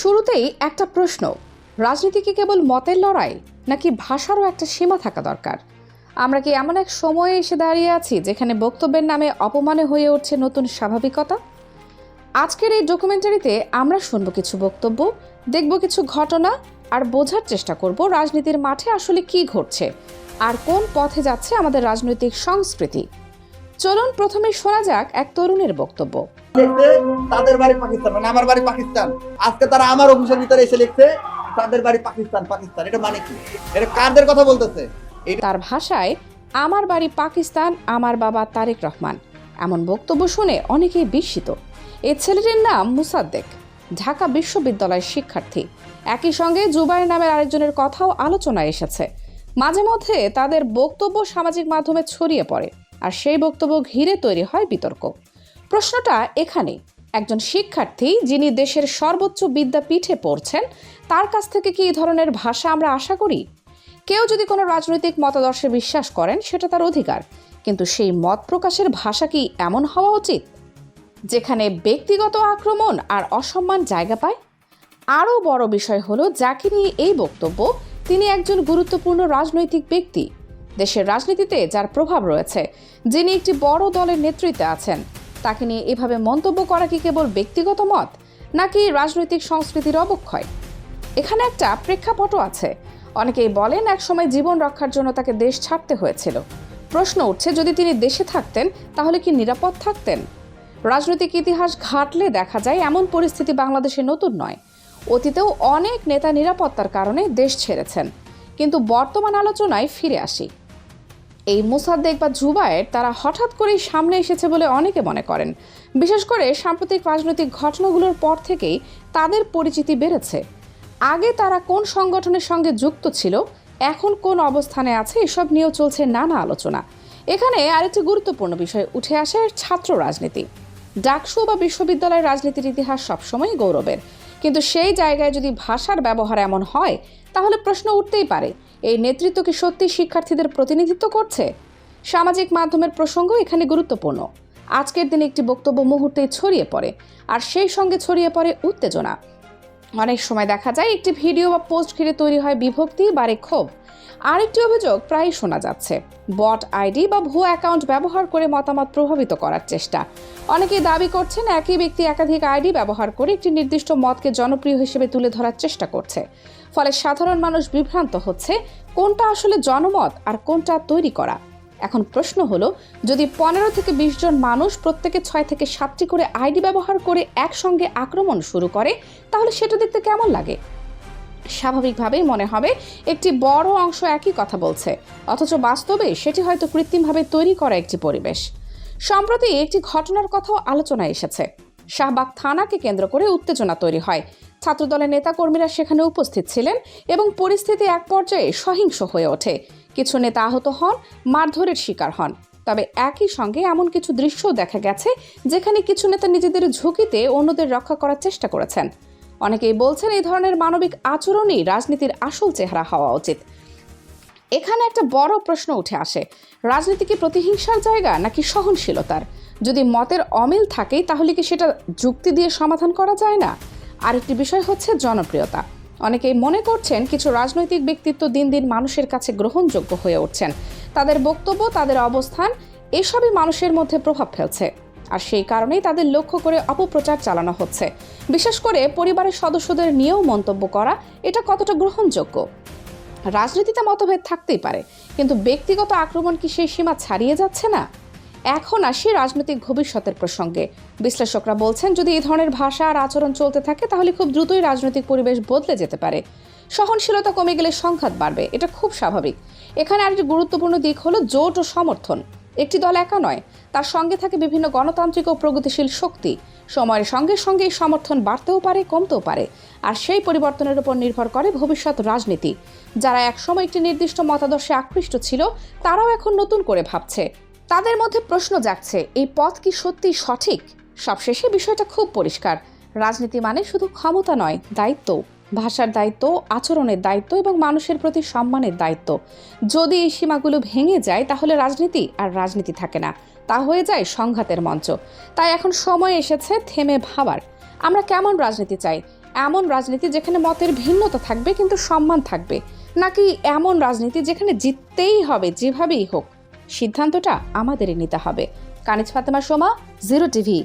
শুরুতেই একটা প্রশ্ন, রাজনীতি কি কেবল মতের লড়াই নাকি ভাষারও একটা সীমা থাকা দরকার? আমরা কি এমন এক সময়ে এসে দাঁড়িয়ে আছি যেখানে বক্তব্যের নামে অপমানে হয়ে উঠছে নতুন স্বাভাবিকতা? আজকের এই ডকুমেন্টারিতে আমরা শুনব কিছু বক্তব্য, দেখব কিছু ঘটনা আর বোঝার চেষ্টা করব রাজনীতির মাঠে আসলে কি ঘটছে আর কোন পথে যাচ্ছে আমাদের রাজনৈতিক সংস্কৃতি। চলুন প্রথমে শোনা যাক এক তরুণের বক্তব্য। তাদের বাড়ি পাকিস্তান, মানে আমার বাড়ি পাকিস্তান। আজকে তারা আমার অফিসের ভিতরে এসে লিখছে তাদের বাড়ি পাকিস্তান পাকিস্তান। এটা মানে কি? এটা কাদের কথা বলতেছে? তার ভাষায় আমার বাড়ি পাকিস্তান, আমার বাবা তারেক রহমান। এমন বক্তব্য শুনে অনেকেই বিস্মিত। এই ছেলেটির নাম মুসাদ্দেক, ঢাকা বিশ্ববিদ্যালয়ের শিক্ষার্থী। একই সঙ্গে জুবাইর নামের আরেকজনের কথাও আলোচনায় এসেছে। মাঝে মধ্যে তাদের বক্তব্য সামাজিক মাধ্যমে ছড়িয়ে পড়ে আর সেই বক্তব্য ঘিরে তৈরি হয় বিতর্ক। প্রশ্নটা এখানে, একজন শিক্ষার্থী যিনি দেশের সর্বোচ্চ বিদ্যাপীঠে পড়ছেন, তার কাছ থেকে কি এই ধরনের ভাষা আমরা আশা করি? কেউ যদি কোনো রাজনৈতিক মতাদর্শে বিশ্বাস করেন সেটা তার অধিকার, কিন্তু সেই মত প্রকাশের ভাষা কি এমন হওয়া উচিত যেখানে ব্যক্তিগত আক্রমণ আর অসম্মান জায়গা পায়? আরও বড় বিষয় হলো, যাকে নিয়ে এই বক্তব্য তিনি একজন গুরুত্বপূর্ণ রাজনৈতিক ব্যক্তি, দেশের রাজনীতিতে যার প্রভাব রয়েছে, যিনি একটি বড় দলের নেতৃত্বে আছেন। তাকে নিয়ে এভাবে মন্তব্য করা কি কেবল ব্যক্তিগত মত নাকি রাজনৈতিক সংস্কৃতির অবক্ষয়? এখানে একটা প্রেক্ষাপটও আছে। অনেকেই বলেন একসময় জীবন রক্ষার জন্য তাকে দেশ ছাড়তে হয়েছিল। প্রশ্ন উঠছে, যদি তিনি দেশে থাকতেন তাহলে কি নিরাপদ থাকতেন? রাজনৈতিক ইতিহাস ঘাটলে দেখা যায় এমন পরিস্থিতি বাংলাদেশে নতুন নয়। অতীতেও অনেক নেতা নিরাপত্তার কারণে দেশ ছেড়েছেন। কিন্তু বর্তমান আলোচনায় ফিরে আসি। এই মুসাদ্দেক বা জুবায়ের তারা হঠাৎ করেই সামনে এসেছে বলে অনেকে মনে করেন। বিশেষ করে সাম্প্রতিক রাজনৈতিক ঘটনাগুলোর পর থেকেই তাদের পরিচিতি বেড়েছে। আগে তারা কোন সংগঠনের সঙ্গে যুক্ত ছিল, এখন কোন অবস্থানে আছে, এসব নিয়েও চলছে নানা আলোচনা। এখানে আরেকটি গুরুত্বপূর্ণ বিষয় উঠে আসে, ছাত্র রাজনীতি। ডাকসু বা বিশ্ববিদ্যালয়ের রাজনীতির ইতিহাস সবসময় গৌরবের, কিন্তু সেই জায়গায় যদি ভাষার ব্যবহার এমন হয় তাহলে প্রশ্ন উঠতেই পারে, এই নেতৃত্ব কি সত্যি শিক্ষার্থীদের প্রতিনিধিত্ব করছে? সামাজিক মাধ্যমের প্রসঙ্গ এখানে গুরুত্বপূর্ণ। আজকের দিনে একটি বক্তব্য মুহূর্তেই ছড়িয়ে পড়ে, আর সেই সঙ্গে ছড়িয়ে পড়ে উত্তেজনা। অনেক সময় দেখা যায় একটি ভিডিও বা পোস্ট ঘিরে তৈরি হয় বিভক্তি বা ক্ষোভ। আরেকটি অভিযোগ প্রায়ই শোনা যাচ্ছে, বট আইডি বা ভুয়া অ্যাকাউন্ট ব্যবহার করে মতামত প্রভাবিত করার চেষ্টা। অনেকেই দাবি করছেন একই ব্যক্তি একাধিক আইডি ব্যবহার করে একটি নির্দিষ্ট মতকে জনপ্রিয় হিসেবে তুলে ধরার চেষ্টা করছে। ফলে সাধারণ মানুষ বিভ্রান্ত হচ্ছে কোনটা আসলে জনমত আর কোনটা তৈরি করা। এখন প্রশ্ন হলো, যদি 15 থেকে 20 জন মানুষ প্রত্যেকে 6 থেকে 7টি করে আইডি ব্যবহার করে একসঙ্গে আক্রমণ শুরু করে, তাহলে সেটা দেখতে কেমন লাগে? স্বাভাবিকভাবেই মনে হবে একটি বড় অংশ একই কথা বলছে, অথচ বাস্তবে সেটি হয়তো কৃত্রিমভাবে তৈরি করা একটি পরিবেশ। সম্প্রতি একটি ঘটনার কথাও আলোচনায় এসেছে। শাহবাগ থানাকে কেন্দ্র করে উত্তেজনা তৈরি হয়। ছাত্রদলের নেতাকর্মীরা সেখানে উপস্থিত ছিলেন এবং পরিস্থিতি এক পর্যায়ে সহিংস হয়ে ওঠে। কিছু নেতা আহত হন, মারধরের শিকার হন। তবে একই সঙ্গে এমন কিছু দৃশ্যও দেখা গেছে যেখানে কিছু নেতা নিজেদের ঝুঁকিতে অন্যদের রক্ষা করার চেষ্টা করেছেন। অনেকেই বলছেন এই ধরনের মানবিক আচরণই রাজনীতির আসল চেহারা হওয়া উচিত। এখানে একটা বড় প্রশ্ন উঠে আসে, রাজনীতি কি প্রতিহিংসার জায়গা নাকি সহনশীলতার? যদি মতের অমিল থাকে তাহলে কি সেটা যুক্তি দিয়ে সমাধান করা যায় না? আরেকটি বিষয় হচ্ছে জনপ্রিয়তা। অনেকেই মনে করছেন কিছু রাজনৈতিক ব্যক্তিত্ব দিন দিন মানুষের কাছে গ্রহণযোগ্য হয়ে উঠছেন। তাদের বক্তব্য, তাদের অবস্থান এসবই মানুষের মধ্যে প্রভাব ফেলছে, আর সেই কারণেই তাদের লক্ষ্য করে অপপ্রচার চালানো হচ্ছে। বিশেষ করে পরিবারের সদস্যদের নিয়েও মন্তব্য করা, এটা কতটা গ্রহণযোগ্য? রাজনীতিতে মতভেদ থাকতেই পারে, কিন্তু ব্যক্তিগত আক্রমণ কি সেই সীমা ছাড়িয়ে যাচ্ছে না? এখন আসি রাজনৈতিক ভবিষ্যতের প্রসঙ্গে। বিশ্লেষকরা বলছেন, যদি এই ধরনের ভাষা আর আচরণ চলতে থাকে তাহলে খুব দ্রুতই রাজনৈতিক পরিবেশ বদলে যেতে পারে। সহনশীলতা কমে গেলে সংঘাত বাড়বে, এটা খুব স্বাভাবিক। এখানে আরেকটি গুরুত্বপূর্ণ দিক হলো জোট ও সমর্থন। একটি দল একা নয়, তার সঙ্গে থাকে বিভিন্ন গণতান্ত্রিক ও প্রগতিশীল শক্তি। সময়ের সঙ্গে সঙ্গে এই সমর্থন বাড়তেও পারে, কমতেও পারে, আর সেই পরিবর্তনের উপর নির্ভর করে ভবিষ্যৎ রাজনীতি। যারা একসময় একটি নির্দিষ্ট মতাদর্শে আকৃষ্ট ছিল, তারাও এখন নতুন করে ভাবছে। তাদের মধ্যে প্রশ্ন জাগছে, এই পথ কি সত্যি সঠিক? সবশেষে বিষয়টা খুব পরিষ্কার, রাজনীতি মানে শুধু ক্ষমতা নয়, দায়িত্ব। ভাষার দায়িত্ব, আচরণের দায়িত্ব এবং মানুষের প্রতি সম্মানের দায়িত্ব। যদি এই সীমাগুলো ভেঙে যায় তাহলে রাজনীতি আর রাজনীতি থাকে না, তা হয়ে যায় সংঘাতের মঞ্চ। তাই এখন সময় এসেছে থেমে ভাবার, আমরা কেমন রাজনীতি চাই? এমন রাজনীতি যেখানে মতের ভিন্নতা থাকবে কিন্তু সম্মান থাকবে, নাকি এমন রাজনীতি যেখানে জিততেই হবে যেভাবেই হোক? সিদ্ধান্তটা আমাদেরই নিতে হবে। কানিজ ফাতেমা সোমা, 0 টিভি।